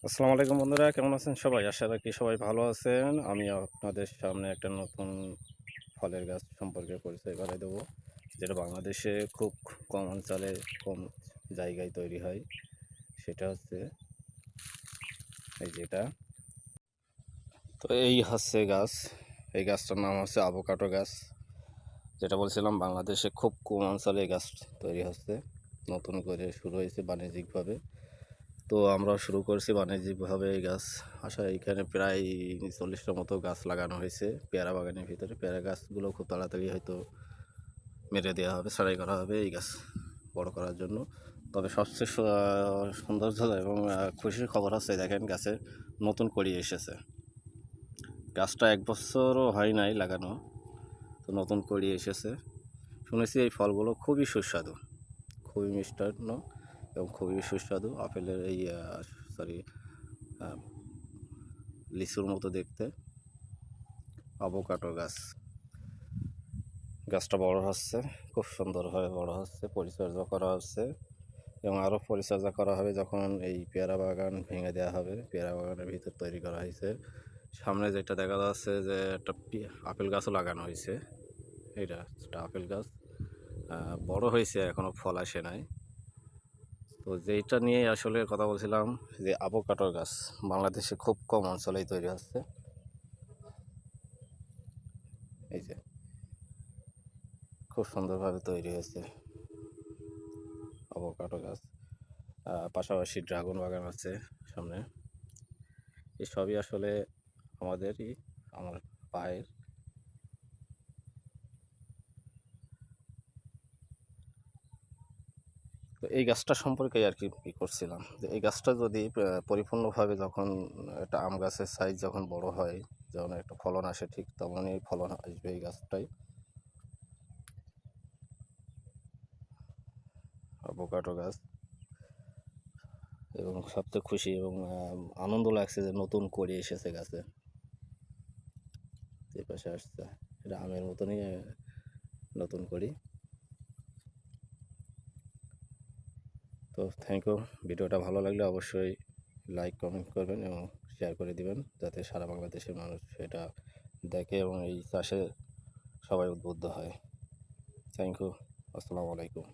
আসসালামু আলাইকুম বন্ধুরা, কেমন আছেন সবাই? আশা রাখি সবাই ভালো আছেন। আমি আপনাদের সামনে একটা নতুন ফলের গাছ সম্পর্কে পরিচয় করাই দেবো, যেটা বাংলাদেশে খুব কম অঞ্চলে, কম জায়গায় তৈরি হয়। সেটা হচ্ছে এই যেটা। তো এই হচ্ছে গাছ। এই গাছটার নাম হচ্ছে আভোকাডো গাছ। যেটা বলছিলাম, বাংলাদেশে খুব কম অঞ্চলে এই গাছ তৈরি হচ্ছে, নতুন করে শুরু হয়েছে বাণিজ্যিকভাবে। তো আমরা শুরু করছি বাণিজ্যিকভাবে এই গাছ আসা। এইখানে প্রায় 40টার মতো গাছ লাগানো হয়েছে পেয়ারা বাগানের ভিতরে। পেয়ারা গাছগুলো খুব তাড়াতাড়ি হয়তো মেরে দেওয়া হবে, ছাড়াই করা হবে এই গাছ বড় করার জন্য। তবে সবচেয়ে সৌন্দর্য এবং খুশির খবর হচ্ছে, দেখেন গাছে নতুন কড়ি এসেছে। গাছটা 1 বছরও হয় নাই লাগানো, তো নতুন কড়ি এসেছে। শুনেছি এই ফলগুলো খুবই সুস্বাদু, খুবই মিষ্টান্ন এবং খুবই সুস্বাদু। আপেলের এই সরি লিচুর মতো দেখতে। আভোকাডো গাছ, গাছটা বড় হচ্ছে, খুব সুন্দরভাবে বড় হচ্ছে, পরিচর্যা করা হচ্ছে এবং আরও পরিচর্যা করা হবে যখন এই পেয়ারা বাগান ভেঙে দেওয়া হবে। পেয়ারা বাগানের ভিতর তৈরি করা হয়েছে। সামনে যেটা দেখা যাচ্ছে যে একটা আপেল গাছও লাগানো হয়েছে। এটা একটা আপেল গাছ, বড় হয়েছে, এখনও ফল আসে নাই। তো যেইটা নিয়ে আসলে কথা বলছিলাম, যে আভোকাডো গাছ বাংলাদেশে খুব কম অঞ্চলেই তৈরি হচ্ছে। এই যে খুব সুন্দরভাবে তৈরি হয়েছে আভোকাডো গাছ। পাশাপাশি ড্রাগন বাগান আছে সামনে। এই সবই আসলে আমাদেরই, আমার পায়ের। তো এই গাছটা সম্পর্কে আর কি করছিলাম, যে এই গাছটা যদি পরিপূর্ণভাবে যখন একটা আম গাছের সাইজ যখন বড় হয়, যখন একটা ফলন আসে, ঠিক তেমনই ফলন আসবে এই গাছটাই। অ্যাভোকাডো গাছ। এবং সবচেয়ে খুশি এবং আনন্দ লাগছে যে নতুন করে এসেছে গাছে। যে পাশে আসছে, এটা আমের মতনই নতুন করি। তো থ্যাংক ইউ। ভিডিওটা ভালো লাগলে অবশ্যই লাইক কমেন্ট করবেন এবং শেয়ার করে দিবেন, যাতে সারা বাংলাদেশের মানুষ এটা দেখে এবং এই চাষে সবাই উদ্বুদ্ধ হয়। Thank you. আসসালামু আলাইকুম।